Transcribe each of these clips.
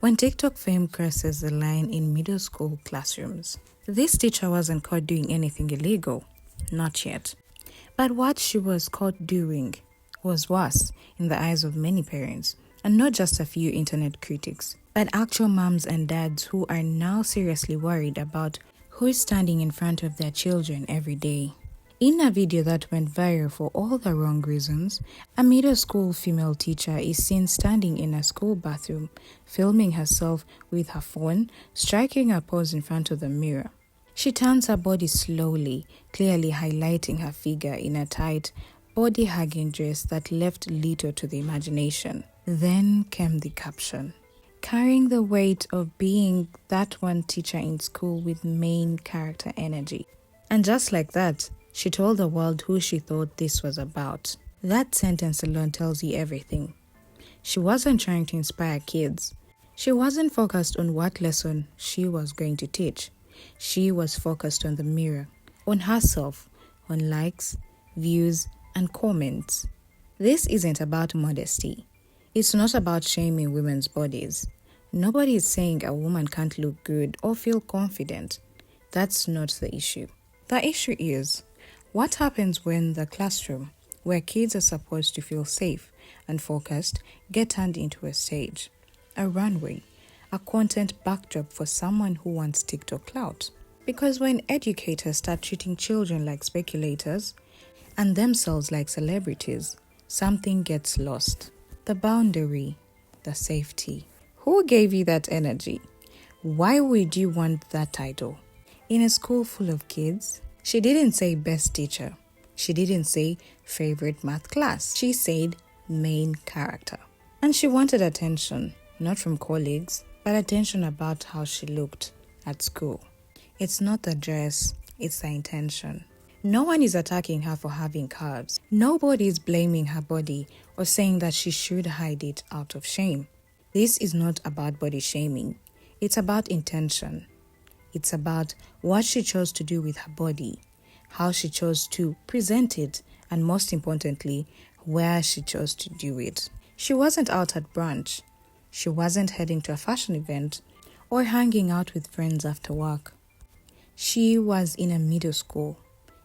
When TikTok fame crosses the line in middle school classrooms, this teacher wasn't caught doing anything illegal. Not yet. But what she was caught doing was worse in the eyes of many parents, and not just a few internet critics, but actual moms and dads who are now seriously worried about who is standing in front of their children every day. In a video that went viral for all the wrong reasons, a middle school female teacher is seen standing in a school bathroom, filming herself with her phone, striking a pose in front of the mirror. She turns her body slowly, clearly highlighting her figure in a tight, body-hugging dress that left little to the imagination. Then came the caption, carrying the weight of being that one teacher in school with main character energy. And just like that, she told the world who she thought this was about. That sentence alone tells you everything. She wasn't trying to inspire kids. She wasn't focused on what lesson she was going to teach. She was focused on the mirror, on herself, on likes, views, and comments. This isn't about modesty. It's not about shaming women's bodies. Nobody is saying a woman can't look good or feel confident. That's not the issue. The issue is, what happens when the classroom, where kids are supposed to feel safe and focused, get turned into a stage, a runway, a content backdrop for someone who wants TikTok clout? Because when educators start treating children like speculators and themselves like celebrities, something gets lost. The boundary, the safety. Who gave you that energy? Why would you want that title? In a school full of kids, she didn't say best teacher. She didn't say favorite math class. She said main character. And she wanted attention, not from colleagues, but attention about how she looked at school. It's not the dress, it's the intention. No one is attacking her for having curves. Nobody is blaming her body or saying that she should hide it out of shame. This is not about body shaming. It's about intention. It's about what she chose to do with her body, how she chose to present it, and most importantly, where she chose to do it. She wasn't out at brunch. She wasn't heading to a fashion event or hanging out with friends after work. She was in a middle school,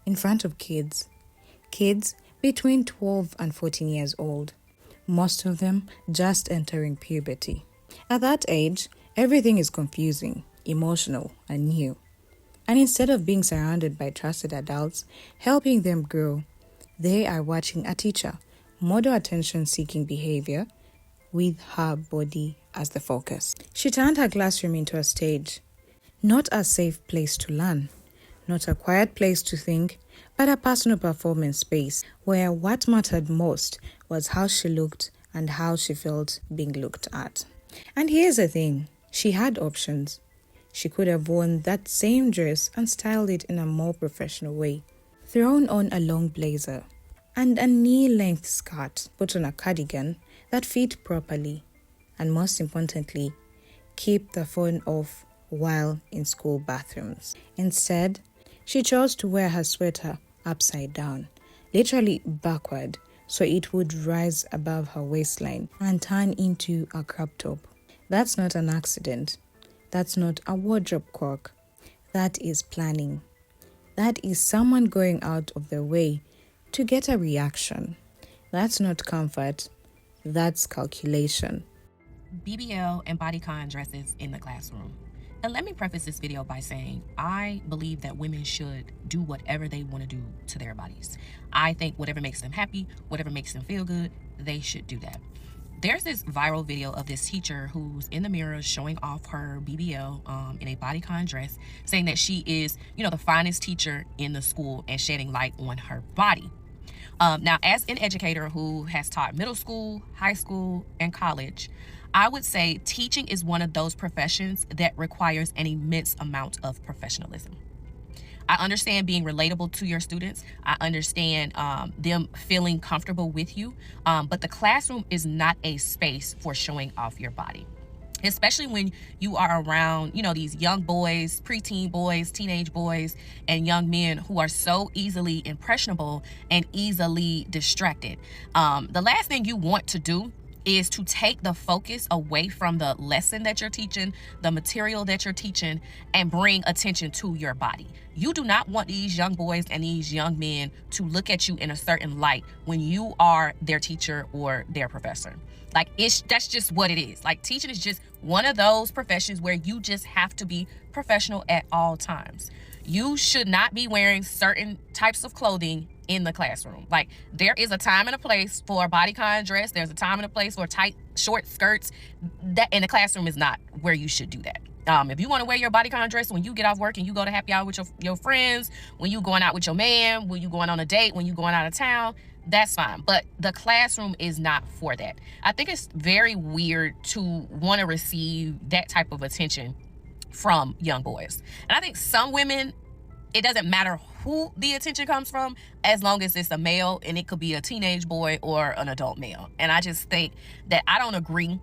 in front of kids between 12 and 14 years old, most of them just entering puberty. At that age, everything is confusing, emotional, and new. And instead of being surrounded by trusted adults, helping them grow, they are watching a teacher model attention-seeking behavior with her body as the focus. She turned her classroom into a stage, not a safe place to learn, not a quiet place to think, but a personal performance space where what mattered most was how she looked and how she felt being looked at. And here's the thing, she had options. She could have worn that same dress and styled it in a more professional way, thrown on a long blazer and a knee-length skirt, put on a cardigan that fit properly, and most importantly, keep the phone off while in school bathrooms. Instead, she chose to wear her sweater upside down, literally backward, so it would rise above her waistline and turn into a crop top. That's not an accident. That's not a wardrobe quirk. That is planning. That is someone going out of their way to get a reaction. That's not comfort. That's calculation. BBL and bodycon dresses in the classroom. And let me preface this video by saying I believe that women should do whatever they want to do to their bodies. I think whatever makes them happy, whatever makes them feel good, they should do that. There's this viral video of this teacher who's in the mirror showing off her BBL in a bodycon dress, saying that she is, the finest teacher in the school and shedding light on her body. Now, as an educator who has taught middle school, high school, and college, I would say teaching is one of those professions that requires an immense amount of professionalism. I understand being relatable to your students. I understand them feeling comfortable with you. But the classroom is not a space for showing off your body, especially when you are around, these young boys, preteen boys, teenage boys, and young men who are so easily impressionable and easily distracted. The last thing you want to do is to take the focus away from the lesson that you're teaching, the material that you're teaching, and bring attention to your body. You do not want these young boys and these young men to look at you in a certain light when you are their teacher or their professor. Like, that's just what it is. Like, teaching is just one of those professions where you just have to be professional at all times. You should not be wearing certain types of clothing in the classroom. Like, there is a time and a place for a bodycon dress. There's a time and a place for tight, short skirts. That in the classroom is not where you should do that. If you want to wear your bodycon dress when you get off work and you go to happy hour with your friends, when you going out with your man, when you going on a date, when you going out of town, that's fine. But the classroom is not for that. I think it's very weird to want to receive that type of attention from young boys. And I think some women, it doesn't matter who the attention comes from, as long as it's a male, and it could be a teenage boy or an adult male. And I just think that I don't agree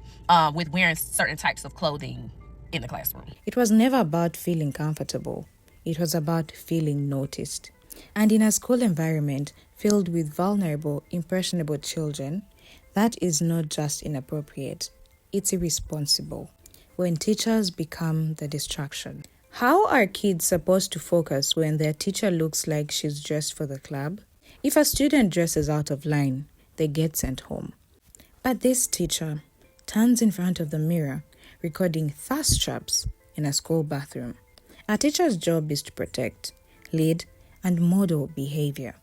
with wearing certain types of clothing in the classroom. It was never about feeling comfortable. It was about feeling noticed. And in a school environment filled with vulnerable, impressionable children, that is not just inappropriate, it's irresponsible. When teachers become the distraction. How are kids supposed to focus when their teacher looks like she's dressed for the club? If a student dresses out of line, they get sent home. But this teacher turns in front of the mirror, recording thirst traps in a school bathroom. A teacher's job is to protect, lead, and model behavior.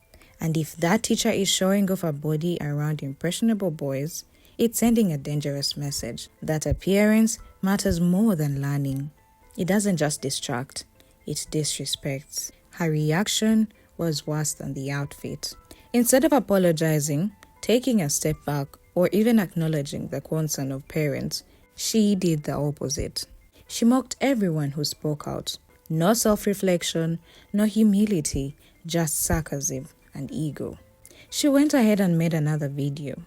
And if that teacher is showing off her body around impressionable boys, it's sending a dangerous message that appearance matters more than learning. It doesn't just distract, it disrespects. Her reaction was worse than the outfit. Instead of apologizing, taking a step back, or even acknowledging the concern of parents, she did the opposite. She mocked everyone who spoke out. No self-reflection, no humility, just sarcasm and ego. She went ahead and made another video.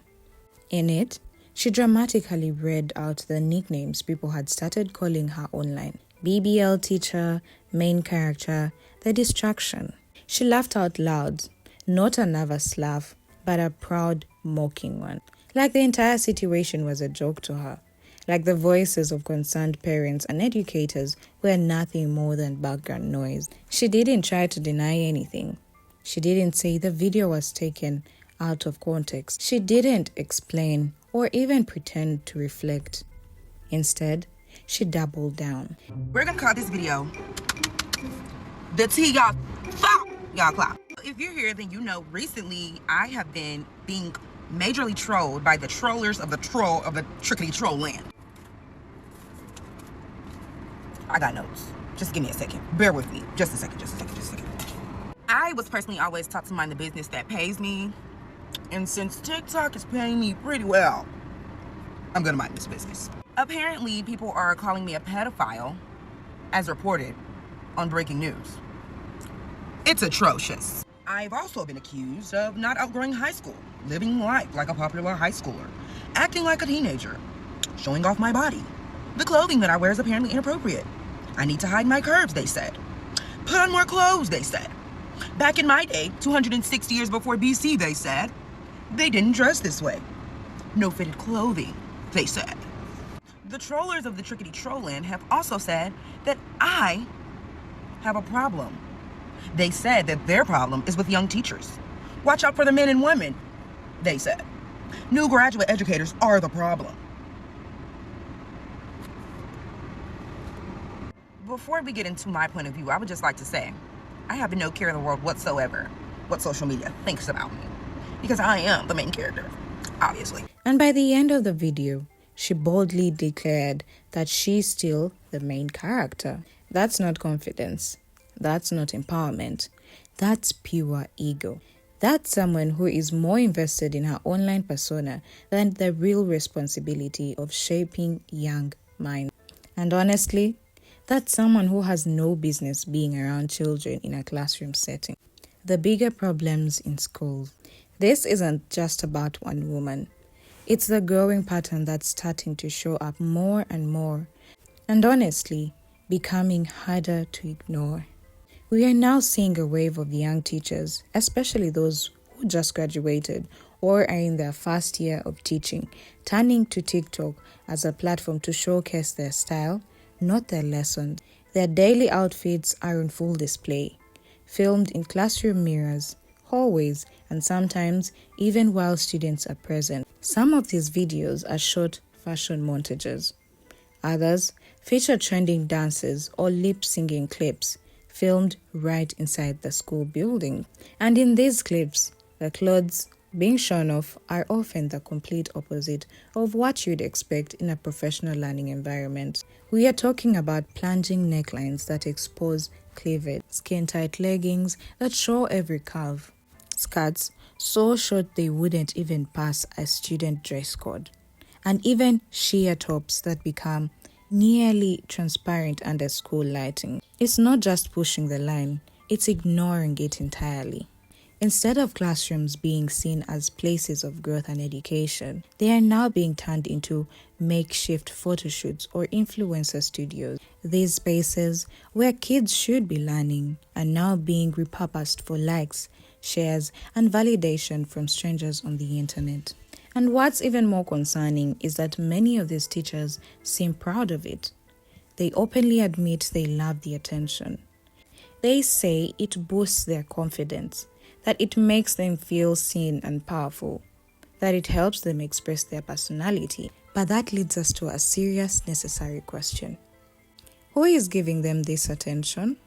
In it, she dramatically read out the nicknames people had started calling her online. BBL teacher, main character, the distraction. She laughed out loud, not a nervous laugh, but a proud, mocking one. Like the entire situation was a joke to her. Like the voices of concerned parents and educators were nothing more than background noise. She didn't try to deny anything. She didn't say the video was taken out of context. She didn't explain or even pretend to reflect. Instead, she doubled down. We're gonna call this video the T y'all fuck y'all clout. If you're here, then you know recently I have been being majorly trolled by the trollers of the trickety troll land. I got notes. Just give me a second. Bear with me. Just a second. I was personally always taught to mind the business that pays me. And since TikTok is paying me pretty well, I'm gonna mind this business. Apparently, people are calling me a pedophile, as reported on breaking news. It's atrocious. I've also been accused of not outgrowing high school, living life like a popular high schooler, acting like a teenager, showing off my body. The clothing that I wear is apparently inappropriate. I need to hide my curves, they said. Put on more clothes, they said. Back in my day, 260 years before BC, they said, they didn't dress this way. No fitted clothing, they said. The trollers of the trickety troll land have also said that I have a problem. They said that their problem is with young teachers. Watch out for the men and women, they said. New graduate educators are the problem. Before we get into my point of view, I would just like to say, I have no care in the world whatsoever what social media thinks about me, because I am the main character, obviously. And by the end of the video, she boldly declared that she's still the main character. That's not confidence. That's not empowerment. That's pure ego. That's someone who is more invested in her online persona than the real responsibility of shaping young minds. And honestly, that's someone who has no business being around children in a classroom setting. The bigger problems in schools. This isn't just about one woman. It's the growing pattern that's starting to show up more and more, and honestly, becoming harder to ignore. We are now seeing a wave of young teachers, especially those who just graduated or are in their first year of teaching, turning to TikTok as a platform to showcase their style, not their lessons. Their daily outfits are on full display, filmed in classroom mirrors, hallways, and sometimes even while students are present. Some of these videos are short fashion montages. Others feature trending dances or lip-singing clips filmed right inside the school building. And in these clips, the clothes being shown off are often the complete opposite of what you'd expect in a professional learning environment. We are talking about plunging necklines that expose cleavage, skin-tight leggings that show every curve, skirts so short they wouldn't even pass a student dress code, and even sheer tops that become nearly transparent under school lighting. It's not just pushing the line, it's ignoring it entirely. Instead of classrooms being seen as places of growth and education, they are now being turned into makeshift photo shoots or influencer studios. These spaces where kids should be learning are now being repurposed for likes, shares, and validation from strangers on the internet. And what's even more concerning is that many of these teachers seem proud of it. They openly admit they love the attention. They say it boosts their confidence, that it makes them feel seen and powerful, that it helps them express their personality. But that leads us to a serious, necessary question. Who is giving them this attention?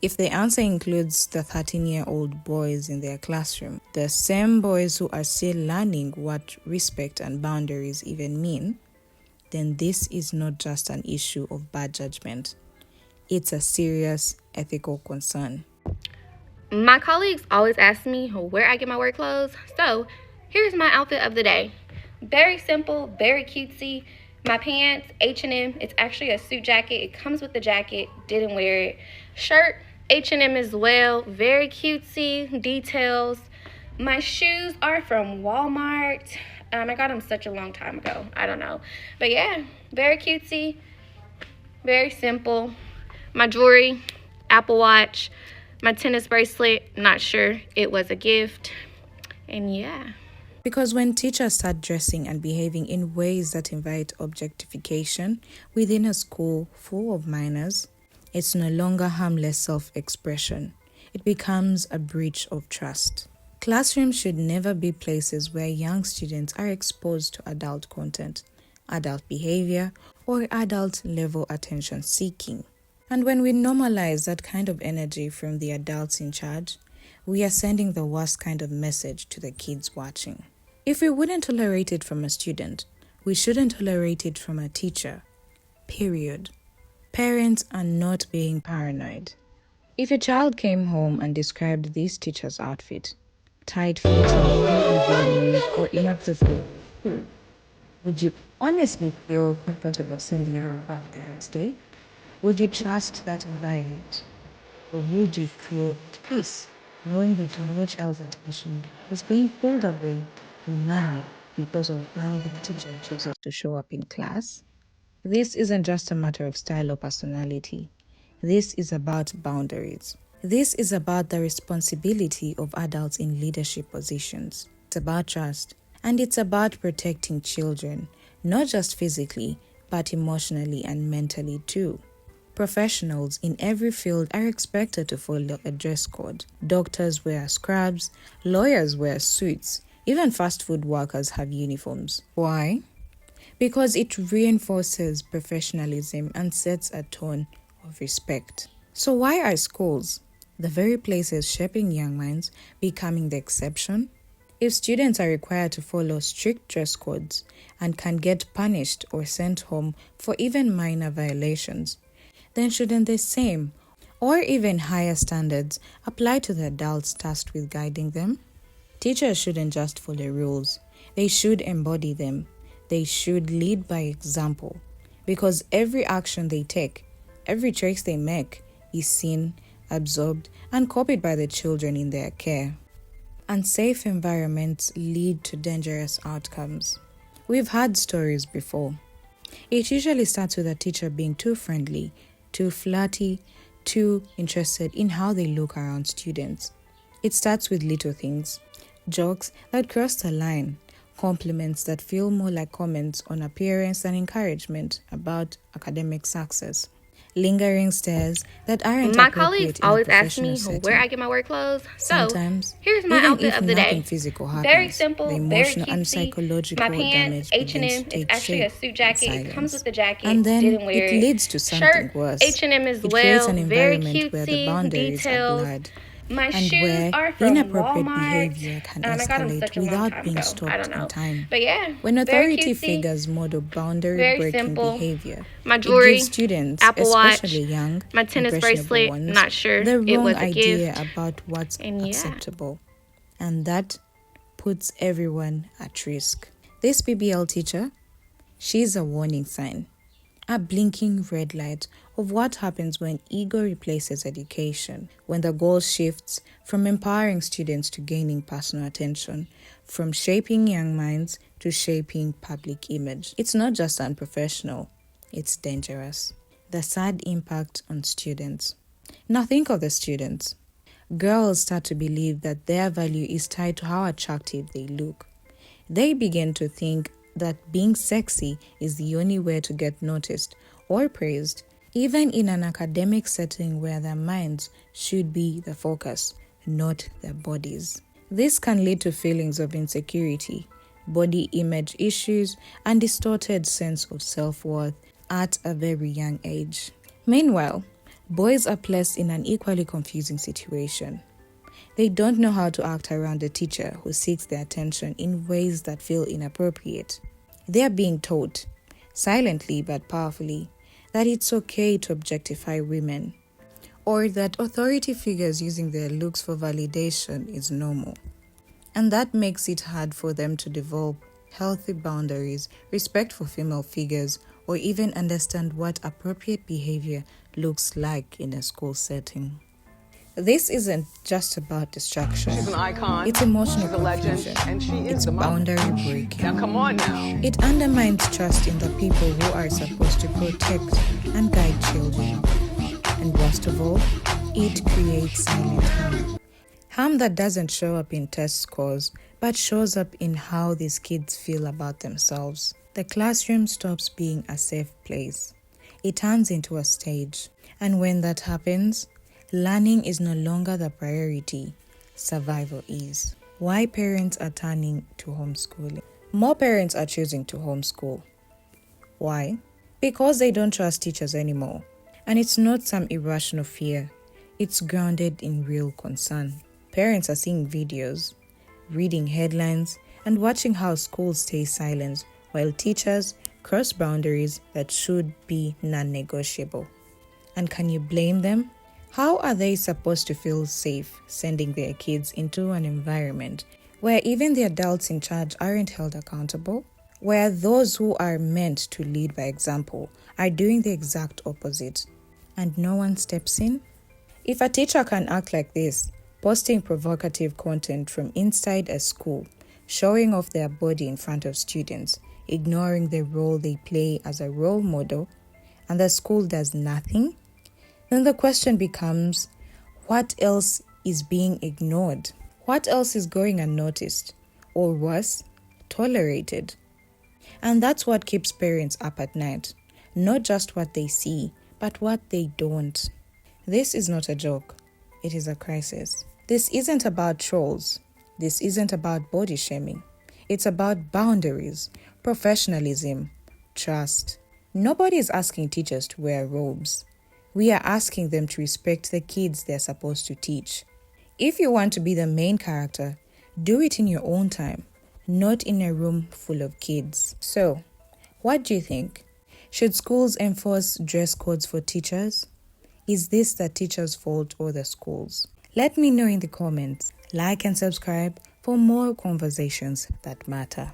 If the answer includes the 13-year-old boys in their classroom, the same boys who are still learning what respect and boundaries even mean, then this is not just an issue of bad judgment. It's a serious ethical concern. My colleagues always ask me where I get my work clothes, so here's my outfit of the day. Very simple, very cutesy. My pants, H&M. It's actually a suit jacket. It comes with the jacket. Didn't wear it. Shirt, H&M as well. Very cutesy, details. My shoes are from Walmart. I got them such a long time ago. I don't know. But yeah, very cutesy, very simple. My jewelry, Apple Watch. My tennis bracelet, not sure. It was a gift. And yeah. Because when teachers start dressing and behaving in ways that invite objectification within a school full of minors, it's no longer harmless self-expression. It becomes a breach of trust. Classrooms should never be places where young students are exposed to adult content, adult behavior, or adult-level attention seeking. And when we normalize that kind of energy from the adults in charge, we are sending the worst kind of message to the kids watching. If we wouldn't tolerate it from a student, we shouldn't tolerate it from a teacher. Period. Parents are not being paranoid. If a child came home and described this teacher's outfit, tight-fitting, or inappropriate, would you honestly feel comfortable sending her back the next day? Would you trust that environment? Or would you feel peace knowing that your child's attention is being pulled away from learning because of how the teacher chooses to show up in class? This isn't just a matter of style or personality. This is about boundaries. This is about the responsibility of adults in leadership positions. It's about trust. And it's about protecting children, not just physically, but emotionally and mentally too. Professionals in every field are expected to follow a dress code. Doctors wear scrubs, lawyers wear suits, even fast food workers have uniforms. Why? Because it reinforces professionalism and sets a tone of respect. So why are schools, the very places shaping young minds, becoming the exception? If students are required to follow strict dress codes and can get punished or sent home for even minor violations, then shouldn't the same or even higher standards apply to the adults tasked with guiding them? Teachers shouldn't just follow rules. They should embody them. They should lead by example, because every action they take, every choice they make is seen, absorbed, and copied by the children in their care. Unsafe environments lead to dangerous outcomes. We've had stories before. It usually starts with a teacher being too friendly, too flirty, too interested in how they look around students. It starts with little things. jokes that cross the line, compliments that feel more like comments on appearance than encouragement about academic success, lingering stares that aren't My colleagues appropriate in a always ask professional me setting. where I get my work clothes. So Sometimes, here's my even outfit if of the nothing day. physical happens, Very the simple, very emotional and cutesy. psychological My pants, damage begins to H&M. It's take actually shape a suit in jacket. It comes silence. with the jacket. And then Didn't wear it it. leads to something Shirt, worse. H&M as It creates well. an Very environment where the cutesy, boundaries are details. blurred, My and shoes where are from inappropriate Walmart. behavior can I got them escalate such a long without time being ago. I stopped don't know. in time. But yeah, When very authority cutesy, figures model boundary very breaking simple. behavior, My it jewelry, gives students, Apple Watch, especially young, my tennis impressionable bracelet. ones, Not sure the it wrong was a idea gift. about what's And yeah. acceptable. And that puts everyone at risk. This BBL teacher, she's a warning sign, a blinking red light of what happens when ego replaces education, when the goal shifts from empowering students to gaining personal attention, from shaping young minds to shaping public image. It's not just unprofessional, it's dangerous. The sad impact on students. Now think of the students. Girls start to believe that their value is tied to how attractive they look. They begin to think that being sexy is the only way to get noticed or praised, even in an academic setting where their minds should be the focus, not their bodies. This can lead to feelings of insecurity, body image issues, and distorted sense of self-worth at a very young age. Meanwhile, boys are placed in an equally confusing situation. They don't know how to act around a teacher who seeks their attention in ways that feel inappropriate. They are being taught, silently but powerfully, that it's okay to objectify women, or that authority figures using their looks for validation is normal. And that makes it hard for them to develop healthy boundaries, respect for female figures, or even understand what appropriate behavior looks like in a school setting. This isn't just about distraction. She's an icon. It's emotional She's a legend, confusion. and she is It's the mom. boundary breaking. Now come on now. It undermines trust in the people who are supposed to protect and guide children. And worst of all, it creates silent harm. Harm that doesn't show up in test scores, but shows up in how these kids feel about themselves. The classroom stops being a safe place. It turns into a stage. And when that happens, learning is no longer the priority, survival is. Why parents are turning to homeschooling? More parents are choosing to homeschool. Why? Because they don't trust teachers anymore. And it's not some irrational fear. It's grounded in real concern. Parents are seeing videos, reading headlines, and watching how schools stay silent while teachers cross boundaries that should be non-negotiable. And can you blame them? How are they supposed to feel safe sending their kids into an environment where even the adults in charge aren't held accountable? Where those who are meant to lead by example are doing the exact opposite, and no one steps in? If a teacher can act like this, posting provocative content from inside a school, showing off their body in front of students, ignoring the role they play as a role model, and the school does nothing, then the question becomes, what else is being ignored? What else is going unnoticed? Or worse, tolerated? And that's what keeps parents up at night. Not just what they see, but what they don't. This is not a joke. It is a crisis. This isn't about trolls. This isn't about body shaming. It's about boundaries, professionalism, trust. Nobody is asking teachers to wear robes. We are asking them to respect the kids they're supposed to teach. If you want to be the main character, do it in your own time, not in a room full of kids. So, what do you think? Should schools enforce dress codes for teachers? Is this the teacher's fault or the school's? Let me know in the comments. Like and subscribe for more conversations that matter.